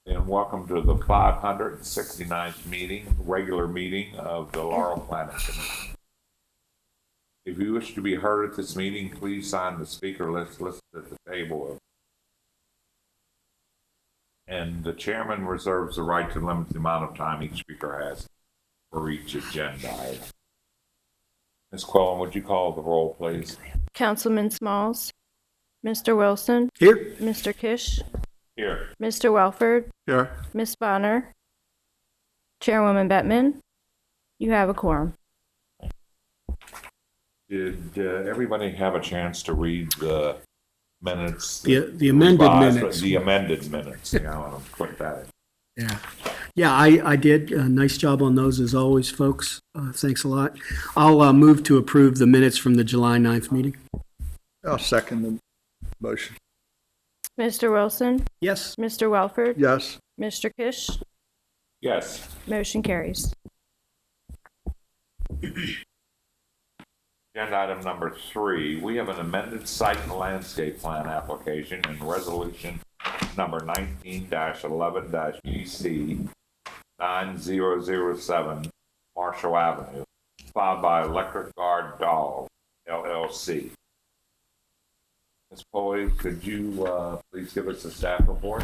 And welcome to the 569th meeting, regular meeting of the Laurel Planning Commission. If you wish to be heard at this meeting, please sign the speaker list listed at the table. And the chairman reserves the right to limit the amount of time each speaker has for each agenda item. Ms. Quillen, would you call the roll, please? Councilman Smalls, Mr. Wilson, Here. Mr. Kish, Here. Mr. Welford, Here. Ms. Bonner, Chairwoman Bettman, you have a quorum. Did everybody have a chance to read the minutes? The amended minutes. The amended minutes. Yeah, I want to put that in. Yeah, I did. Nice job on those as always, folks. Thanks a lot. I'll move to approve the minutes from the July 9th meeting. I'll second the motion. Mr. Wilson, Yes. Mr. Welford, Yes. Mr. Kish, Yes. motion carries. Agenda item number 3, we have an amended site and landscape plan application and resolution number 19-11-BC 9007 Marshall Avenue, filed by Electric Guard Dog, LLC. Ms. Poy, could you please give us a staff report?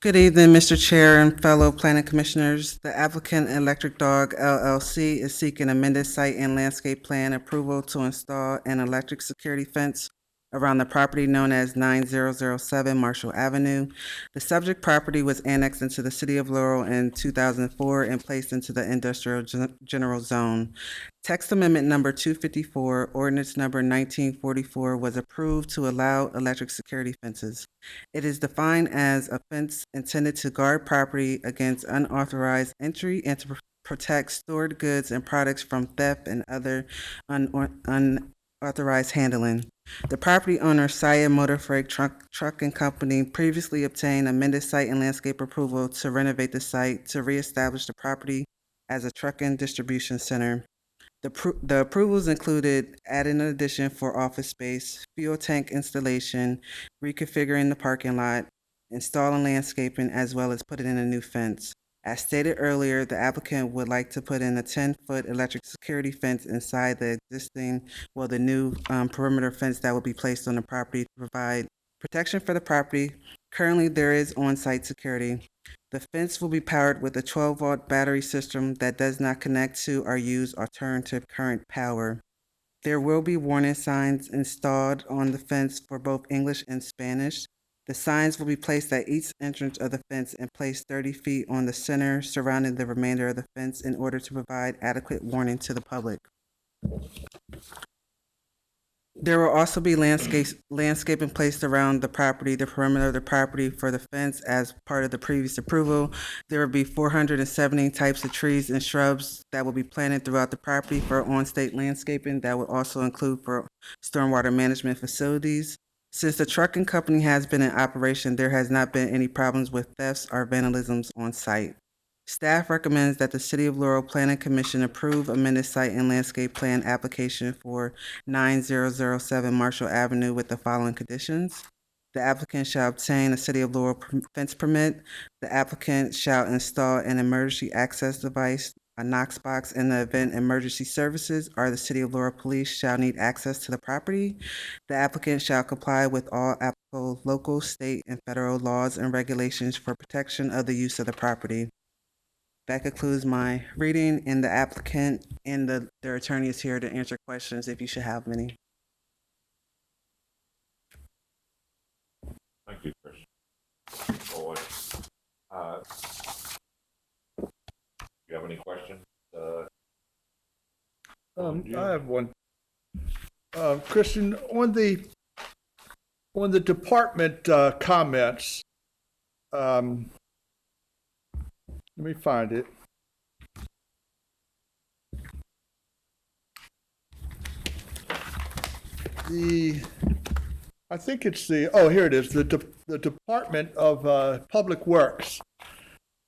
Good evening, Mr. Chair and fellow planning commissioners. The applicant, Electric Dog LLC, is seeking amended site and landscape plan approval to install an electric security fence around the property known as 9007 Marshall Avenue. The subject property was annexed into the city of Laurel in 2004 and placed into the industrial general zone. Text amendment number 254, ordinance number 1944 was approved to allow electric security fences. It is defined as a fence intended to guard property against unauthorized entry and to protect stored goods and products from theft and other unauthorized handling. The property owner, Syed Motor Freight Trucking Company, previously obtained amended site and landscape approval to renovate the site to reestablish the property as a trucking distribution center. The approvals included adding an addition for office space, fuel tank installation, reconfiguring the parking lot, installing landscaping, as well as putting in a new fence. As stated earlier, the applicant would like to put in a 10-foot electric security fence inside the the new perimeter fence that will be placed on the property to provide protection for the property. Currently, there is on-site security. The fence will be powered with a 12-volt battery system that does not connect to or use alternative current power. There will be warning signs installed on the fence for both English and Spanish. The signs will be placed at each entrance of the fence and placed 30 feet on the center surrounding the remainder of the fence in order to provide adequate warning to the public. There will also be landscaping placed around the property, the perimeter of the property for the fence as part of the previous approval. There will be 470 types of trees and shrubs that will be planted throughout the property for on-site landscaping that will also include for stormwater management facilities. Since the trucking company has been in operation, there has not been any problems with thefts or vandalisms on site. Staff recommends that the City of Laurel Planning Commission approve amended site and landscape plan application for 9007 Marshall Avenue with the following conditions. The applicant shall obtain a City of Laurel fence permit. The applicant shall install an emergency access device, a Knox box, in the event emergency services or the City of Laurel Police shall need access to the property. The applicant shall comply with all applicable local, state, and federal laws and regulations for protection of the use of the property. That concludes my reading, and the applicant and their attorney is here to answer questions if you should have any. Thank you, Christian. Boy. Do you have any questions? I have one. Christian, on the department comments, let me find it. I think it's here it is. The Department of Public Works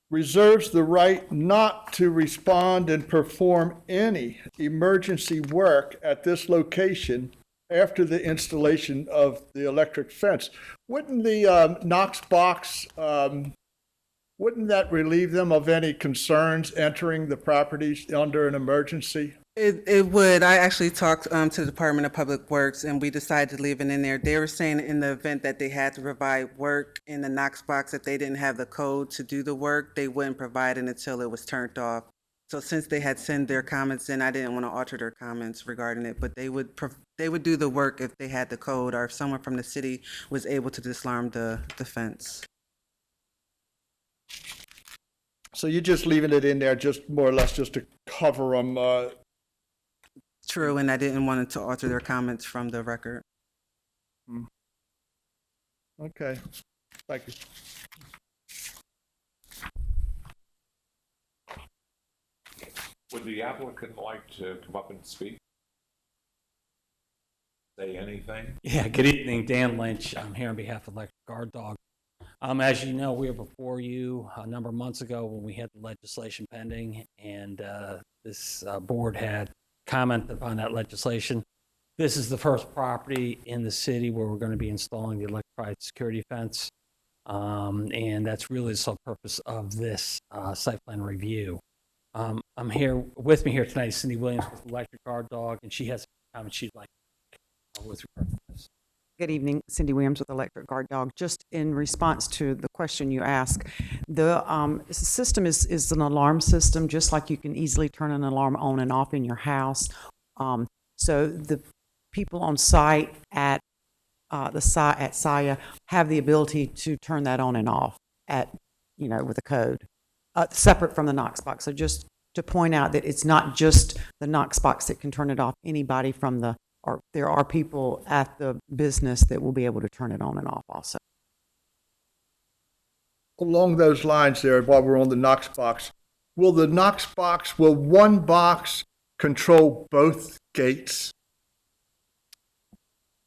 reserves the right not to respond and perform any emergency work at this location after the installation of the electric fence. Wouldn't the Knox box, wouldn't that relieve them of any concerns entering the properties under an emergency? It would. I actually talked to the Department of Public Works, and we decided to leave it in there. They were saying in the event that they had to provide work in the Knox box, if they didn't have the code to do the work, they wouldn't provide it until it was turned off. So since they had sent their comments in, I didn't want to alter their comments regarding it, but they would do the work if they had the code or if someone from the city was able to disarm the fence. So you're just leaving it in there, just more or less just to cover them. True, and I didn't want to alter their comments from the record. Okay, thank you. Would the applicant like to come up and speak? Say anything? Yeah, good evening, Dan Lynch. I'm here on behalf of Electric Guard Dog. As you know, we were before you a number of months ago when we had the legislation pending, and this board had commented upon that legislation. This is the first property in the city where we're going to be installing the electrified security fence, and that's really the sole purpose of this site plan review. I'm here, with me here tonight is Cindy Williams with Electric Guard Dog, and she has a comment she'd like to make with regard to this. Good evening, Cindy Williams with Electric Guard Dog. Just in response to the question you asked, the system is an alarm system, just like you can easily turn an alarm on and off in your house. So the people on site at SIA have the ability to turn that on and off with a code, separate from the Knox box. So just to point out that it's not just the Knox box that can turn it off. Anybody from there are people at the business that will be able to turn it on and off also. Along those lines there, while we're on the Knox box, will one box control both gates?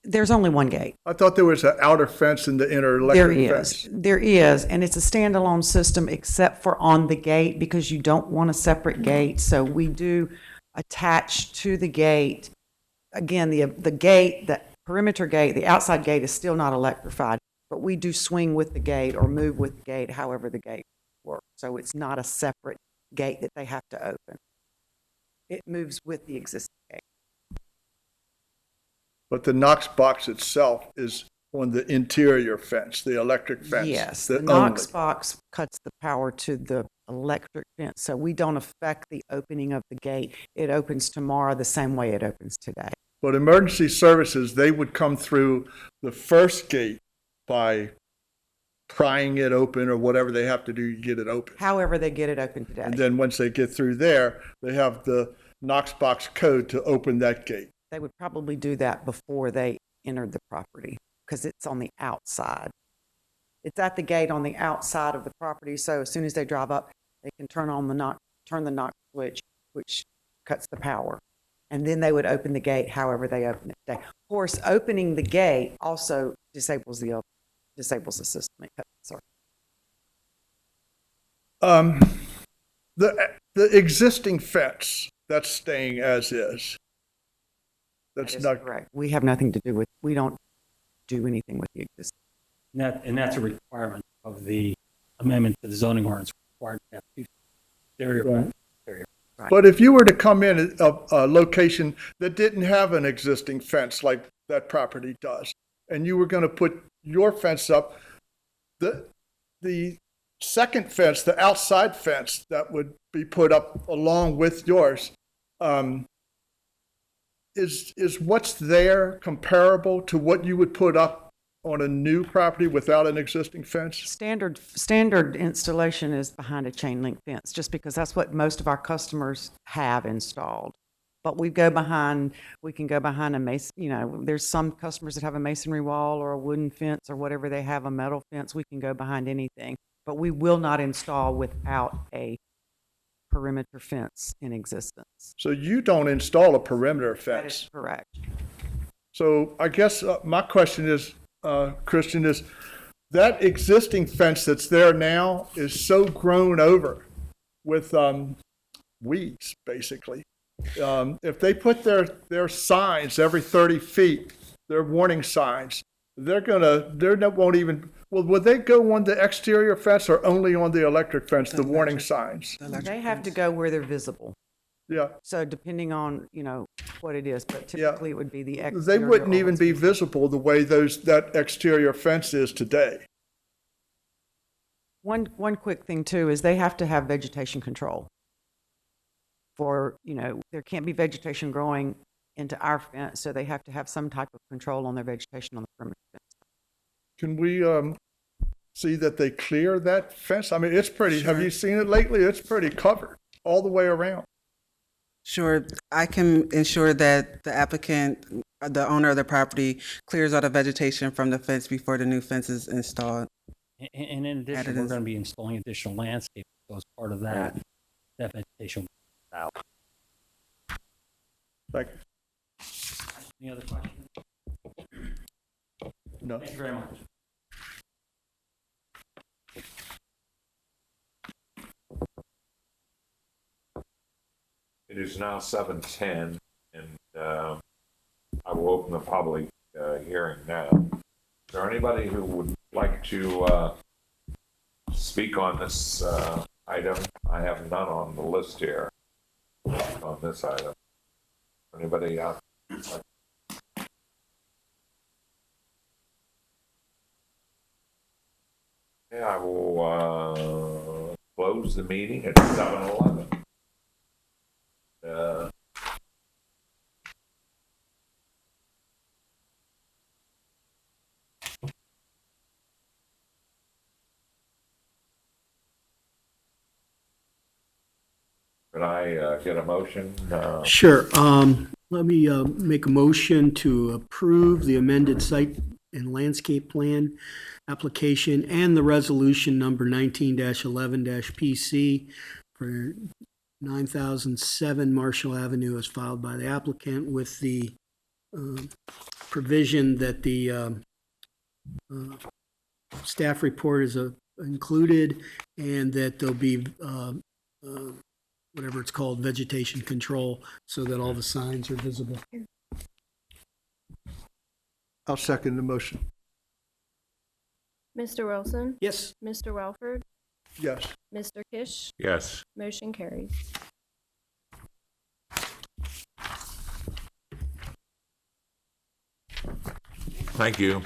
There's only one gate. I thought there was an outer fence and the inner electric fence. There is, and it's a standalone system except for on the gate because you don't want a separate gate. So we do attach to the gate. Again, the gate, the perimeter gate, the outside gate is still not electrified, but we do swing with the gate or move with the gate, however the gate works. So it's not a separate gate that they have to open. It moves with the existing gate. But the Knox box itself is on the interior fence, the electric fence. Yes, the Knox box cuts the power to the electric fence, so we don't affect the opening of the gate. It opens tomorrow the same way it opens today. But emergency services, they would come through the first gate by prying it open or whatever they have to do to get it open. However they get it open today. And then once they get through there, they have the Knox box code to open that gate. They would probably do that before they entered the property because it's on the outside. It's at the gate on the outside of the property, so as soon as they drive up, they can turn the knock switch, which cuts the power. And then they would open the gate however they open it today. Of course, opening the gate also disables the system. It cuts the circuit. The existing fence, that's staying as is. That is not correct. We have nothing to do with, we don't do anything with the existing. And that's a requirement of the amendment to the zoning ordinance, required to have two exterior. Right. Right. But if you were to come in a location that didn't have an existing fence like that property does, and you were going to put your fence up, the second fence, the outside fence that would be put up along with yours, is what's there comparable to what you would put up on a new property without an existing fence? Standard installation is behind a chain link fence, just because that's what most of our customers have installed. But we can go behind a mason, there's some customers that have a masonry wall or a wooden fence or whatever they have, a metal fence. We can go behind anything. But we will not install without a perimeter fence in existence. So you don't install a perimeter That is fence. correct. So I guess my question is, Christian, is that existing fence that's there now is so grown over with weeds, basically. If they put their signs every 30 feet, their warning signs, they won't even, well, would they go on the exterior fence or only on the electric fence, the warning signs? They have to go where they're visible. Yeah, So depending on, what it is, but typically it would be the exterior. they wouldn't or even what's be visible the way that exterior fence is today. One quick thing too is they have to have vegetation control. For, there can't be vegetation growing into our fence, so they have to have some type of control on their vegetation on the perimeter fence. Can we see that they clear that fence? I mean, it's pretty, have you seen it lately? It's pretty covered all the way around. Sure, I can ensure that the applicant, the owner of the property, clears all the vegetation from the fence before the new fence is installed. And in addition, we're going to be installing additional landscape. So as part of that, that vegetation will be out. Thank you. Any other questions? No. Thank you very much. It is now 7:10, and I will open the public hearing now. Is there anybody who would like to speak on this item? I have none on the list here on this item. Anybody out? Yeah, I will close the meeting at 7:11. Could I get a motion? Sure. Let me make a motion to approve the amended site and landscape plan application and the resolution number 19-11-PC for 9007 Marshall Avenue as filed by the applicant with the provision that the staff report is included and that there'll be whatever it's called, vegetation control, so that all the signs are visible. I'll second the motion. Mr. Wilson? Yes. Mr. Welford? Yes. Mr. Kish? Yes. Motion carries. Thank you.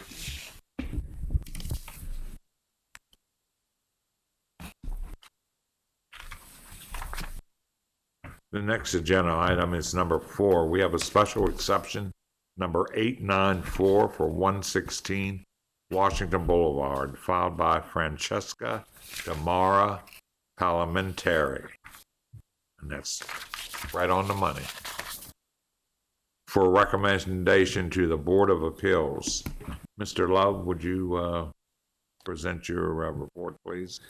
The next agenda item is number 4. We have a special exception, number 894 for 116 Washington Boulevard, filed by Francesca DeMauro-Palminteri. And that's right on the money. For recommendation to the Board of Appeals. Mr. Love, would you present your report, please?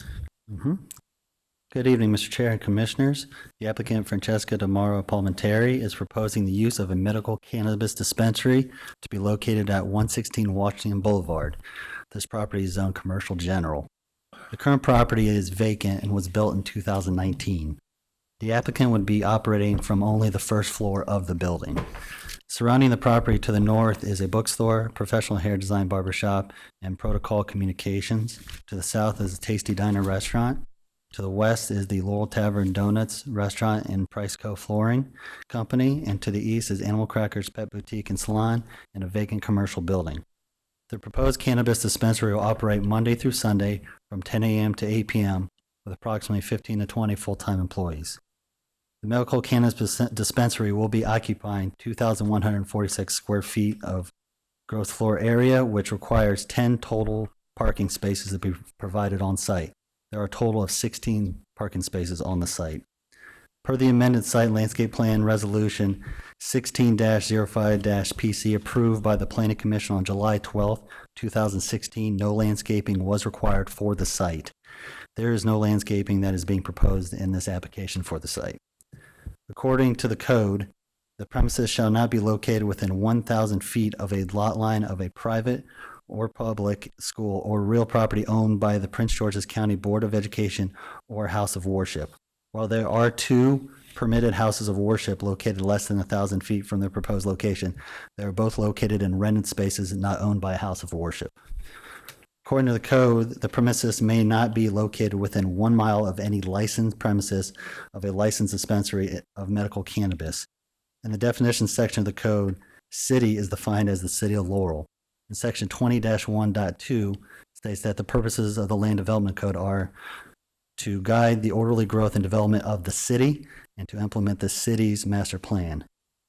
Good evening, Mr. Chair and Commissioners. The applicant, Francesca DeMauro-Palminteri, is proposing the use of a medical cannabis dispensary to be located at 116 Washington Boulevard. This property is zoned commercial general. The current property is vacant and was built in 2019. The applicant would be operating from only the first floor of the building. Surrounding the property to the north is a bookstore, professional hair design barbershop, and Protocol Communications. To the south is a Tasty Diner restaurant. To the west is the Laurel Tavern Donuts restaurant and Priceco Flooring Company. And to the east is Animal Crackers Pet Boutique and Salon and a vacant commercial building. The proposed cannabis dispensary will operate Monday through Sunday from 10 a.m. to 8 p.m. with approximately 15 to 20 full-time employees. The medical cannabis dispensary will be occupying 2,146 square feet of gross floor area, which requires 10 total parking spaces to be provided on site. There are a total of 16 parking spaces on the site. Per the amended site landscape plan resolution 16-05-PC approved by the Planning Commission on July 12th, 2016, no landscaping was required for the site. There is no landscaping that is being proposed in this application for the site. According to the code, the premises shall not be located within 1,000 feet of a lot line of a private or public school or real property owned by the Prince George's County Board of Education or house of worship. While there are 2 permitted houses of worship located less than 1,000 feet from their proposed location, they are both located in rented spaces not owned by a house of worship. According to the code, the premises may not be located within 1 mile of any licensed premises of a licensed dispensary of medical cannabis. In the definitions section of the code, city is defined as the city of Laurel. In section 20-1.2 states that the purposes of the land development code are to guide the orderly growth and development of the city and to implement the city's master plan.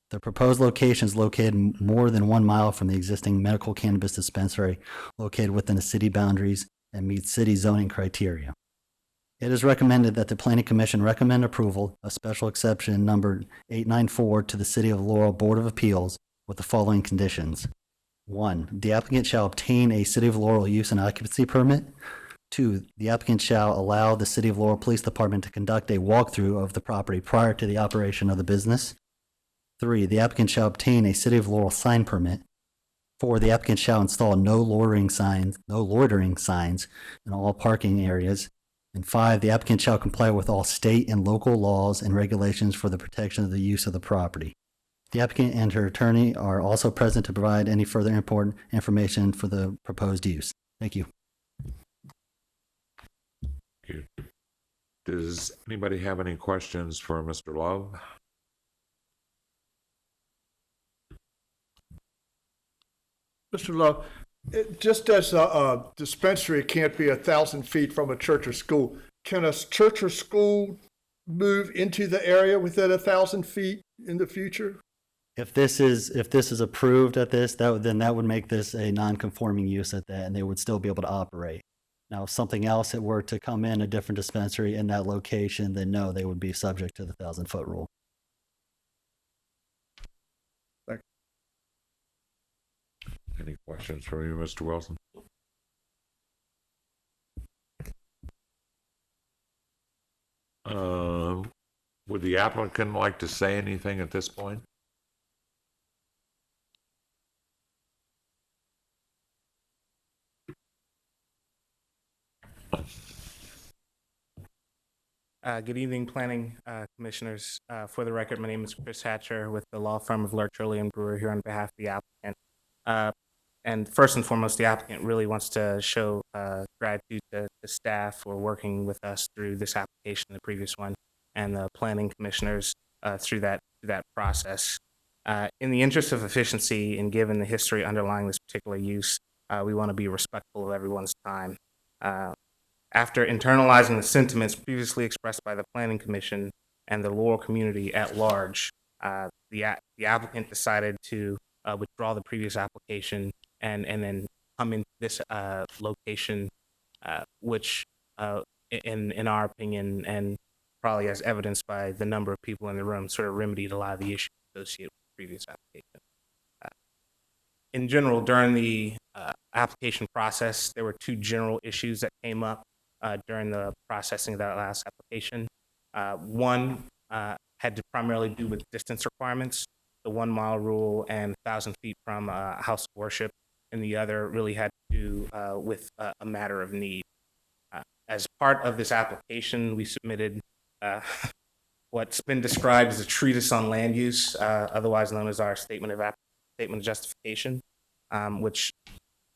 The proposed location is located more than 1 mile from the existing medical cannabis dispensary located within the city boundaries and meets city zoning criteria. It is recommended that the Planning Commission recommend approval of special exception number 894 to the City of Laurel Board of Appeals with the following conditions. 1, the applicant shall obtain a City of Laurel use and occupancy permit. 2, the applicant shall allow the City of Laurel Police Department to conduct a walkthrough of the property prior to the operation of the business. 3, the applicant shall obtain a City of Laurel sign permit. 4, the applicant shall install no loitering signs in all parking areas. And 5, the applicant shall comply with all state and local laws and regulations for the protection of the use of the property. The applicant and her attorney are also present to provide any further important information for the proposed use. Thank you. Thank you. Does anybody have any questions for Mr. Love? Mr. Love, just as a dispensary can't be 1,000 feet from a church or school, can a church or school move into the area within 1,000 feet in the future? If this is approved at this, then that would make this a non-conforming use at that, and they would still be able to operate. Now, if something else that were to come in, a different dispensary in that location, then no, they would be subject to the 1,000-foot rule. Any questions for you, Mr. Wilson? Would the applicant like to say anything at this point? Good evening, Planning Commissioners. For the record, my name is Chris Hatcher with the law firm of Lurch, Early and Brewer here on behalf of the applicant. And first and foremost, the applicant really wants to show gratitude to the staff for working with us through this application, the previous one, and the Planning Commissioners through that process. In the interest of efficiency and given the history underlying this particular use, we want to be respectful of everyone's time. After internalizing the sentiments previously expressed by the Planning Commission and the Laurel community at large, the applicant decided to withdraw the previous application and then come into this location, which in our opinion, and probably as evidenced by the number of people in the room, sort of remedied a lot of the issues associated with the previous application. In general, during the application process, there were 2 general issues that came up during the processing of that last application. One had to primarily do with distance requirements, the 1 mile rule and 1,000 feet from a house of worship, and the other really had to do with a matter of need. As part of this application, we submitted what's been described as a treatise on land use, otherwise known as our statement of justification, which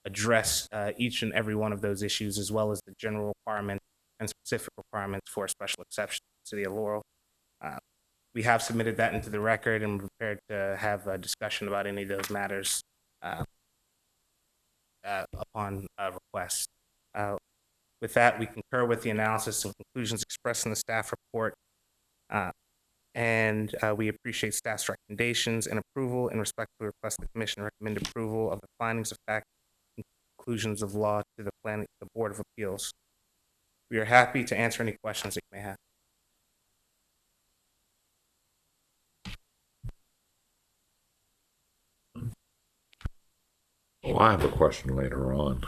address each and every one of those issues, as well as the general requirement and specific requirements for a special exception in the City of Laurel. We have submitted that into the record and we're prepared to have a discussion about any of those matters upon request. With that, we concur with the analysis and conclusions expressed in the staff report, and we appreciate staff's recommendations and approval and respectfully request the Commission recommend approval of the findings of fact and conclusions of law to the Board of Appeals. We are happy to answer any questions that you may have. Well, I have a question later on.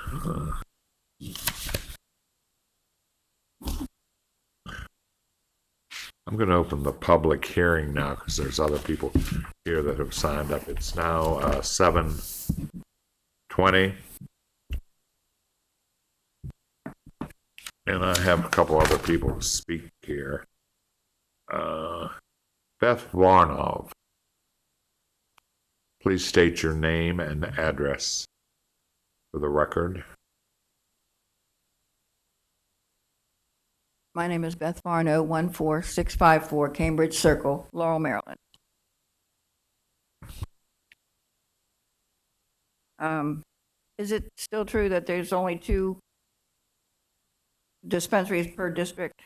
I'm going to open the public hearing now because there's other people here that have signed up. It's now 7:20. And I have a couple other people to speak here. Beth Varnov, please state your name and address for the record. My name is Beth Varno, 14654 Cambridge Circle, Laurel, Maryland. Is it still true that there's only 2 dispensaries per district?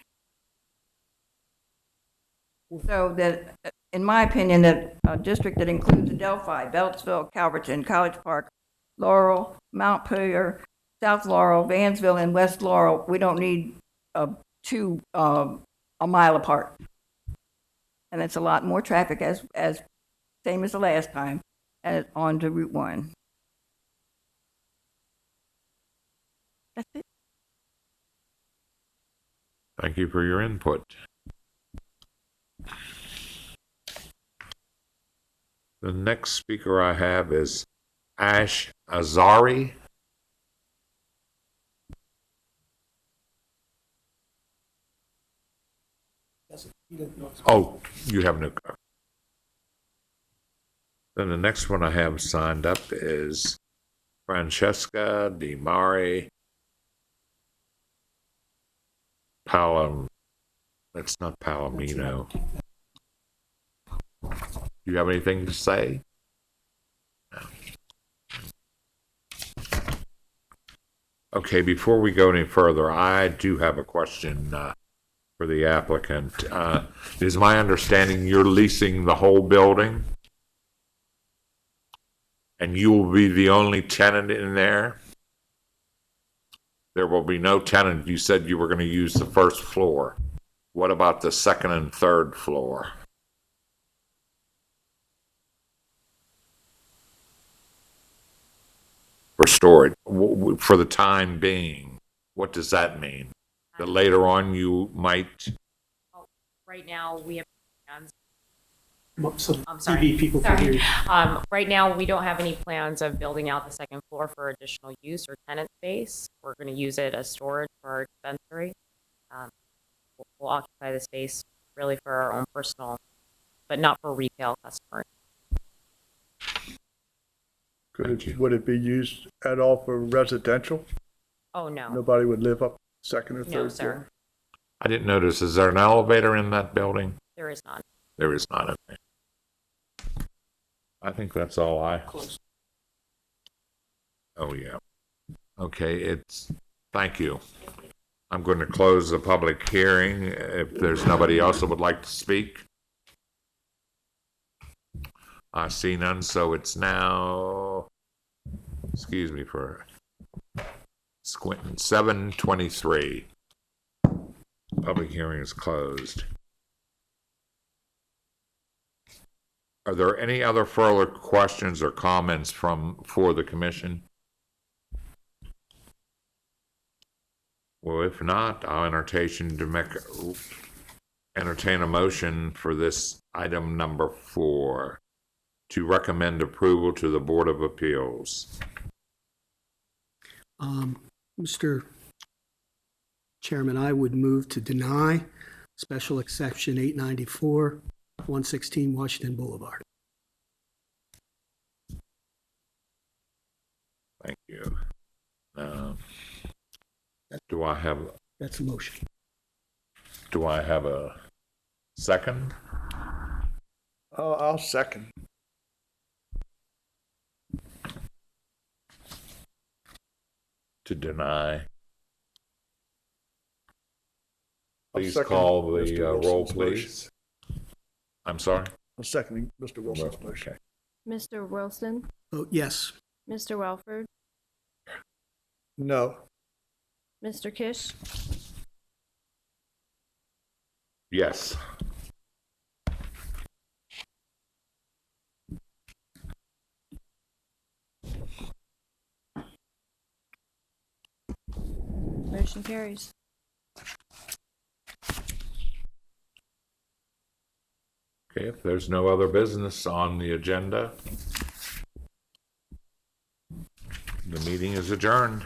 So that, in my opinion, that a district that includes Adelphi, Beltsville, Calverton, College Park, Laurel, Montpelier, South Laurel, Vansville, and West Laurel, we don't need 2 a mile apart. And it's a lot more traffic as same as the last time, as on to Route 1. That's it. Thank you for your input. The next speaker I have is Ash Azari. Oh, you have no. Then the next one I have signed up is Francesca DeMauro-Palminteri. That's not Palomino. Do you have anything to say? No. Okay, before we go any further, I do have a question for the applicant. Is my understanding you're leasing the whole building? And you will be the only tenant in there? There will be no tenant. You said you were going to use the first floor. What about the second and third floor? For storage, for the time being, what does that mean? That later on you might? Right now, we have plans. I'm sorry. people Sorry. can hear you. Right now, we don't have any plans of building out the second floor for additional use or tenant space. We're going to use it as storage for our dispensary. We'll occupy the space really for our own personal, but not for retail customers. Would it be used at all for residential? Oh, no. Nobody would live up second or third No, floor? sir. I didn't notice. Is there an elevator in that building? There is not. There is not. I think that's all I. Oh, yeah. Okay, thank you. I'm going to close the public hearing if there's nobody else that would like to speak. I see none, so it's now, excuse me for squinting, 7:23. Public hearing is closed. Are there any other further questions or comments for the commission? Well, if not, I'll entertain a motion for this item number 4 to recommend approval to the Board of Appeals. Mr. Chairman, I would move to deny special exception 894, 116 Washington Boulevard. Thank you. Do I have? That's a motion. Do I have a second? Oh, I'll second. To deny. Please second call the Mr. roll, Wilson's please. I'm sorry? I'm seconding Mr. Wilson's motion. Okay. Mr. Wilson, Oh, yes. Mr. Welford, No. Mr. Kish, Yes. Motion carries. Okay, if there's no other business on the agenda, the meeting is adjourned.